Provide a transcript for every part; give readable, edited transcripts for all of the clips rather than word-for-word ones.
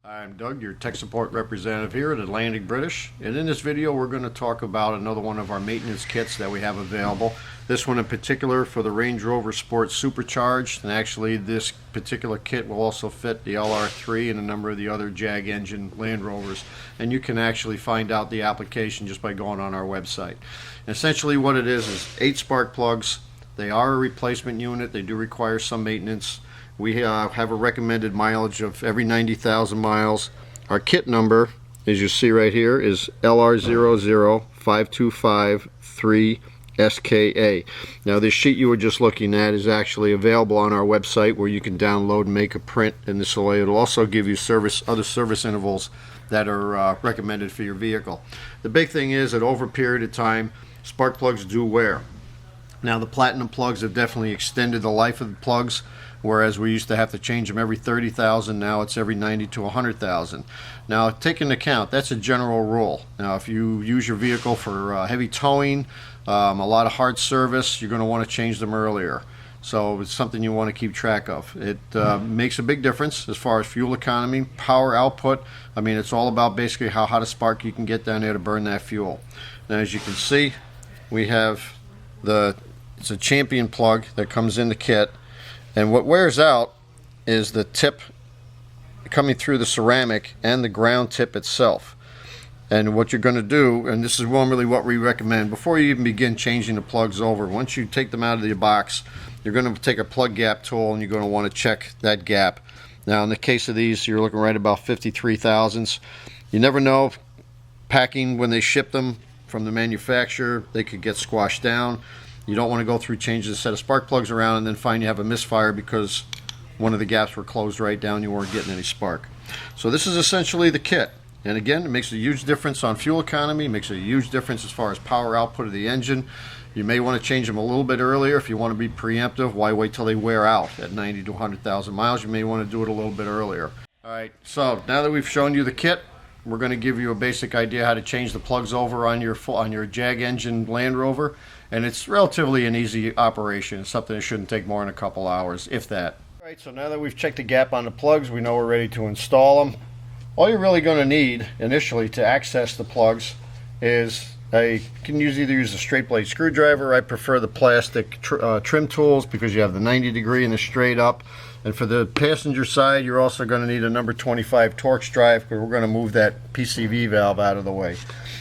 I'm Doug, your tech support representative here at Atlantic British, and in this video we're going to talk about another one of our maintenance kits that we have available. This one in particular for the Range Rover Sport Supercharged, and actually this particular kit will also fit the LR3 and a number of the other Jag engine Land Rovers, and you can actually find out the application just by going on our website. And essentially what it is 8 spark plugs. They are a replacement unit. They do require some maintenance. We have a recommended mileage of every 90,000 miles. Our kit number, as you see right here, is LR005253SKA. Now this sheet you were just looking at is actually available on our website where you can download and make a print, and this way it'll also give you other service intervals that are recommended for your vehicle. The big thing is that over a period of time, spark plugs do wear. Now the platinum plugs have definitely extended the life of the plugs, whereas we used to have to change them every 30,000, now it's every 90 to 100,000. Now take into account, that's a general rule. Now if you use your vehicle for heavy towing, a lot of hard service, you're going to want to change them earlier. So it's something you want to keep track of. It makes a big difference as far as fuel economy, power output. I mean, it's all about basically how hot a spark you can get down there to burn that fuel. Now as you can see, we have it's a champion plug that comes in the kit, and what wears out is the tip coming through the ceramic and the ground tip itself. And what you're going to do, and this is normally what we recommend before you even begin changing the plugs over, once you take them out of the box, you're going to take a plug gap tool and you're going to want to check that gap. Now in the case of these, you're looking right about 53 thousandths. You never know, packing when they ship them from the manufacturer, they could get squashed down. You don't want to go through changing a set of spark plugs around and then find you have a misfire because one of the gaps were closed right down, you weren't getting any spark. So this is essentially the kit, and again, it makes a huge difference on fuel economy, makes a huge difference as far as power output of the engine. You may want to change them a little bit earlier if you want to be preemptive. Why wait till they wear out at 90 to 100,000 miles? You may want to do it a little bit earlier. Alright, so now that we've shown you the kit, we're going to give you a basic idea how to change the plugs over on your Jag engine Land Rover, and it's relatively an easy operation. It's something that shouldn't take more than a couple hours, if that. Alright, so now that we've checked the gap on the plugs, we know we're ready to install them. All you're really going to need initially to access the plugs is you can either use a straight blade screwdriver. I prefer the plastic trim tools because you have the 90 degree and the straight up. And for the passenger side, you're also going to need a number 25 Torx drive because we're going to move that PCV valve out of the way.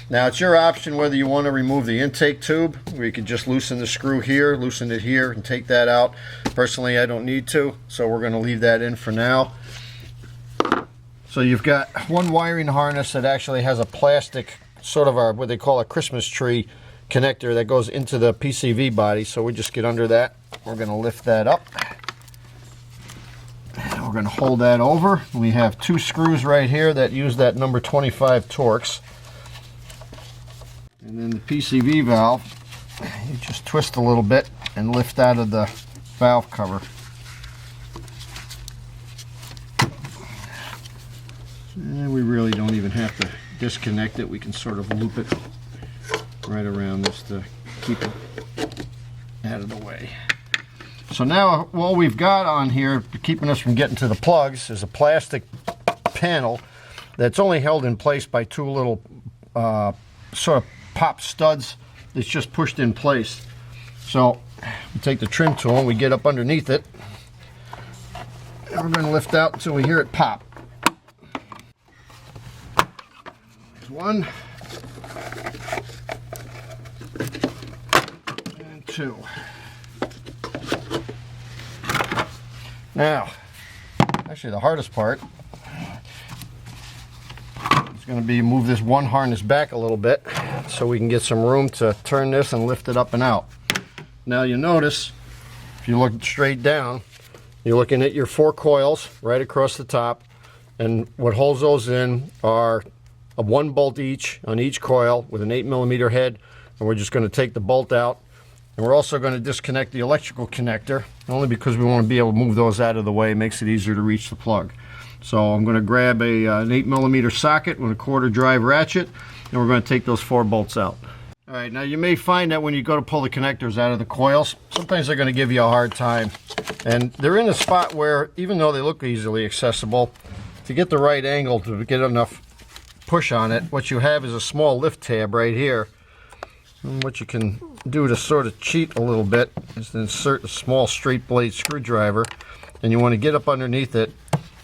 Now it's your option whether you want to remove the intake tube, where you can just loosen the screw here, loosen it here, and take that out. Personally, I don't need to, so we're going to leave that in for now. So you've got one wiring harness that actually has a plastic, sort of what they call a Christmas tree connector that goes into the PCV body. So we just get under that. We're going to lift that up. And we're going to hold that over. We have 2 screws right here that use that number 25 Torx. And then the PCV valve, you just twist a little bit and lift out of the valve cover. And we really don't even have to disconnect it. We can sort of loop it right around this to keep it out of the way. So now all we've got on here keeping us from getting to the plugs is a plastic panel that's only held in place by 2 little sort of pop studs that's just pushed in place. So we take the trim tool and we get up underneath it, and we're going to lift out until we hear it pop. There's 1 and 2. Now, actually the hardest part is going to be move this one harness back a little bit so we can get some room to turn this and lift it up and out. Now you notice, if you look straight down, you're looking at your 4 coils right across the top, and what holds those in are a 1 bolt each on each coil with an 8mm head, and we're just going to take the bolt out. And we're also going to disconnect the electrical connector, only because we want to be able to move those out of the way. It makes it easier to reach the plug. So I'm going to grab an 8mm socket with a 1/4 drive ratchet, and we're going to take those 4 bolts out. Alright, now you may find that when you go to pull the connectors out of the coils, sometimes they're going to give you a hard time. And they're in a spot where, even though they look easily accessible, to get the right angle to get enough push on it, what you have is a small lift tab right here. And what you can do to sort of cheat a little bit is to insert a small straight blade screwdriver, and you want to get up underneath it,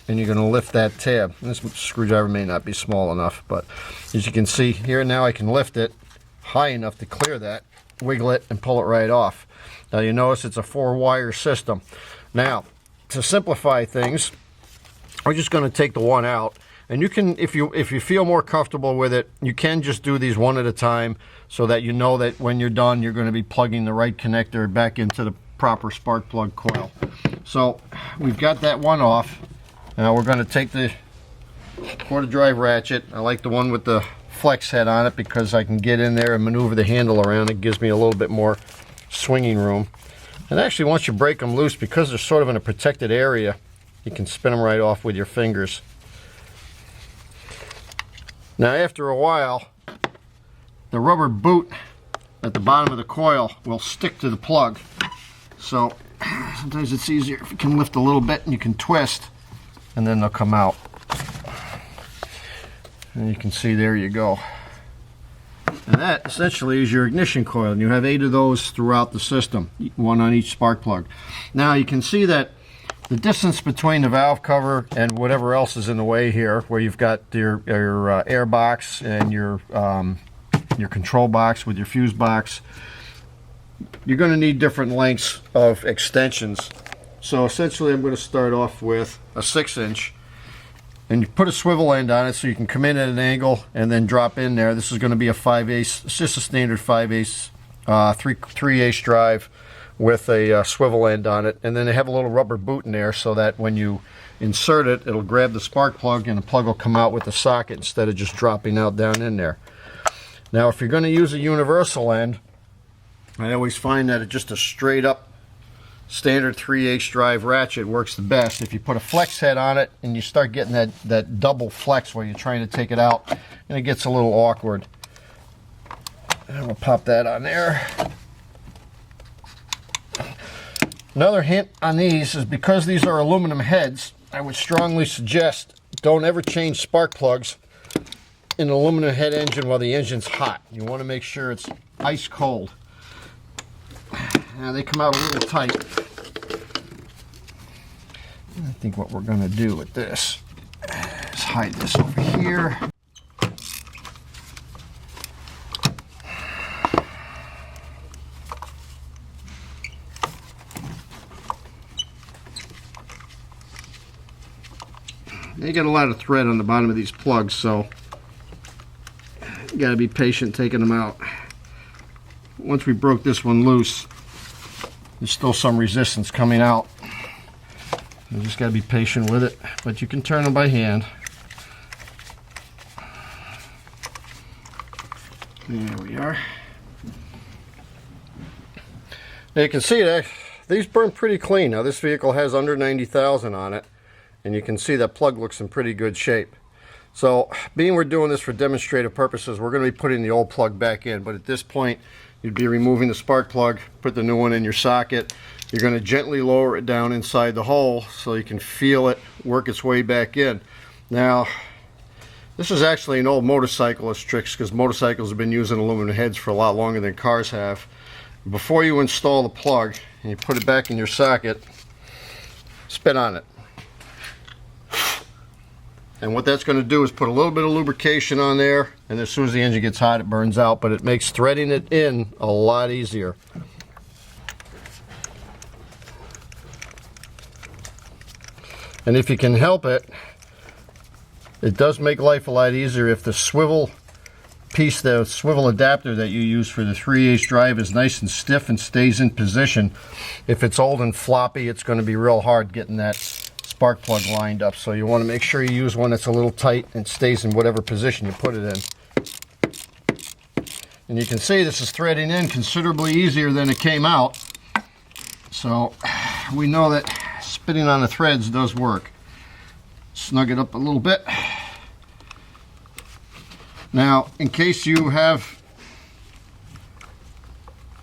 and you're going to lift that tab. And this screwdriver may not be small enough, but as you can see here now, I can lift it high enough to clear that, wiggle it, and pull it right off. Now you notice it's a 4-wire system. Now, to simplify things, we're just going to take the one out. And you can, if you feel more comfortable with it, you can just do these one at a time so that you know that when you're done, you're going to be plugging the right connector back into the proper spark plug coil. So we've got that one off. Now we're going to take the quarter drive ratchet. I like the one with the flex head on it because I can get in there and maneuver the handle around. It gives me a little bit more swinging room. And actually, once you break them loose, because they're sort of in a protected area, you can spin them right off with your fingers. Now after a while, the rubber boot at the bottom of the coil will stick to the plug. So sometimes it's easier if you can lift a little bit and you can twist, and then they'll come out. And you can see, there you go. And that essentially is your ignition coil. And you have 8 of those throughout the system, one on each spark plug. Now you can see that the distance between the valve cover and whatever else is in the way here, where you've got your air box and your control box with your fuse box, you're going to need different lengths of extensions. So essentially I'm going to start off with a 6-inch, and you put a swivel end on it so you can come in at an angle and then drop in there. This is going to be a 5/8, it's just a standard 5/8 3/8 drive with a swivel end on it, and then they have a little rubber boot in there so that when you insert it, it'll grab the spark plug and the plug will come out with the socket instead of just dropping out down in there. Now if you're going to use a universal end, I always find that just a straight up standard 3/8 drive ratchet works the best. If you put a flex head on it and you start getting that double flex where you're trying to take it out, and it gets a little awkward. And we'll pop that on there. Another hint on these is, because these are aluminum heads, I would strongly suggest don't ever change spark plugs in an aluminum head engine while the engine's hot. You want to make sure it's ice cold. Now they come out a little tight. I think what we're going to do with this is hide this over here. You got a lot of thread on the bottom of these plugs, so you got to be patient taking them out. Once we broke this one loose, there's still some resistance coming out. You just got to be patient with it, but you can turn them by hand. There we are. Now you can see that these burn pretty clean. Now this vehicle has under 90,000 on it, and you can see that plug looks in pretty good shape. So being we're doing this for demonstrative purposes, we're going to be putting the old plug back in, but at this point you'd be removing the spark plug, put the new one in your socket. You're going to gently lower it down inside the hole so you can feel it work its way back in. Now this is actually an old motorcyclist trick, because motorcycles have been using aluminum heads for a lot longer than cars have. Before you install the plug and you put it back in your socket, spit on it. And what that's going to do is put a little bit of lubrication on there, and as soon as the engine gets hot, it burns out, but it makes threading it in a lot easier. And if you can help it, it does make life a lot easier if the swivel piece, the swivel adapter that you use for the 3/8 drive, is nice and stiff and stays in position. If it's old and floppy, it's going to be real hard getting that spark plug lined up. So you want to make sure you use one that's a little tight and stays in whatever position you put it in. And you can see this is threading in considerably easier than it came out. So we know that spitting on the threads does work. Snug it up a little bit. Now, in case you have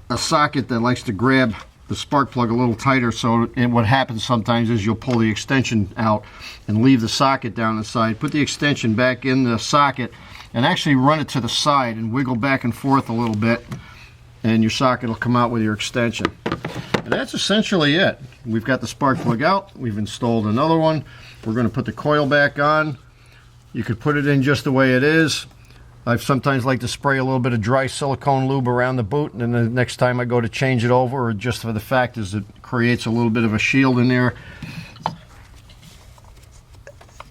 a socket that likes to grab the spark plug a little tighter. So, and what happens sometimes is you'll pull the extension out and leave the socket down the side. Put the extension back in the socket and actually run it to the side and wiggle back and forth a little bit, and your socket will come out with your extension. And that's essentially it. We've got the spark plug out. We've installed another one. We're going to put the coil back on. You could put it in just the way it is. I sometimes like to spray a little bit of dry silicone lube around the boot, and then the next time I go to change it over, or just for the fact is it creates a little bit of a shield in there.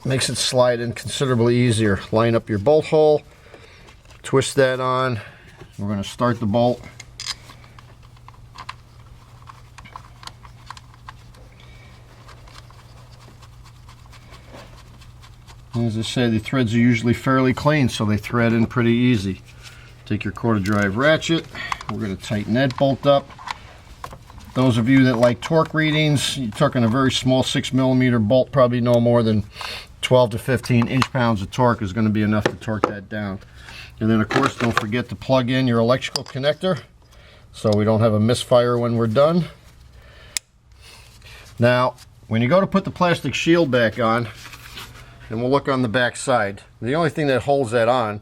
Makes it slide in considerably easier. Line up your bolt hole, twist that on. We're going to start the bolt. As I say, the threads are usually fairly clean, so they thread in pretty easy. Take your quarter drive ratchet. We're going to tighten that bolt up. Those of you that like torque readings, you're talking a very small 6mm bolt, probably no more than 12 to 15 inch-pounds of torque is going to be enough to torque that down. And then, of course, don't forget to plug in your electrical connector so we don't have a misfire when we're done. Now, when you go to put the plastic shield back on, and we'll look on the back side, the only thing that holds that on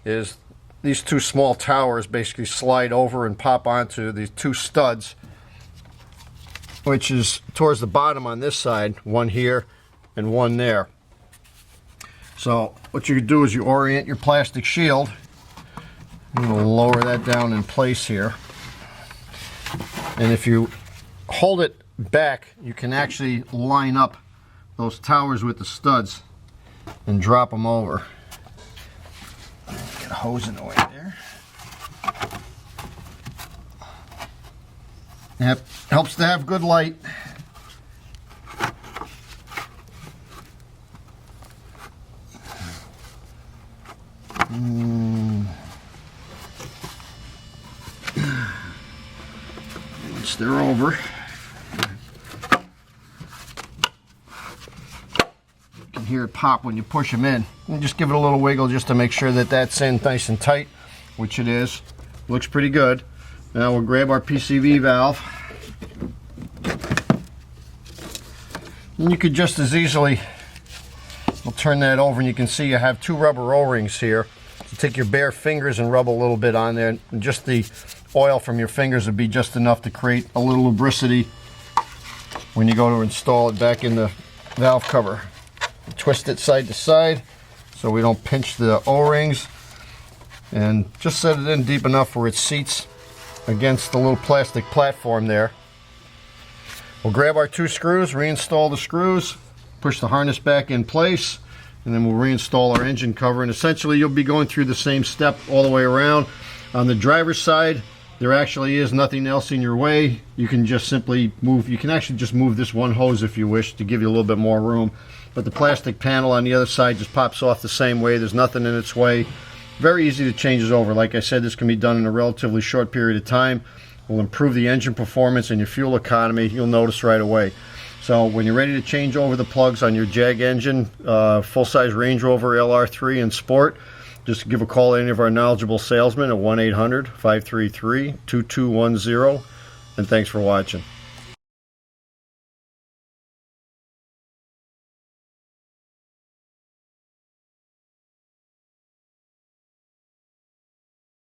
is these two small towers basically slide over and pop onto these two studs, which is towards the bottom on this side, one here and one there. So what you do is you orient your plastic shield. I'm going to lower that down in place here. And if you hold it back, you can actually line up those towers with the studs and drop them over. Get a hose in the way there. Yep, helps to have good light. Once they're over, you can hear it pop when you push them in. And just give it a little wiggle just to make sure that that's in nice and tight, which it is. Looks pretty good. Now we'll grab our PCV valve. And you could just as easily, we'll turn that over, and you can see you have two rubber O-rings here. So take your bare fingers and rub a little bit on there, and just the oil from your fingers would be just enough to create a little lubricity when you go to install it back in the valve cover. Twist it side to side so we don't pinch the O-rings, and just set it in deep enough where it seats against the little plastic platform there. We'll grab our two screws, reinstall the screws, push the harness back in place, and then we'll reinstall our engine cover. And essentially you'll be going through the same step all the way around. On the driver's side, there actually is nothing else in your way. You can just simply move, you can actually just move this one hose if you wish to give you a little bit more room. But the plastic panel on the other side just pops off the same way. There's nothing in its way. Very easy to change it over. Like I said, this can be done in a relatively short period of time. Will improve the engine performance and your fuel economy. You'll notice right away. So when you're ready to change over the plugs on your Jag engine, full-size Range Rover LR3 and Sport, just give a call to any of our knowledgeable salesmen at 1-800-533-2210. And thanks for watching.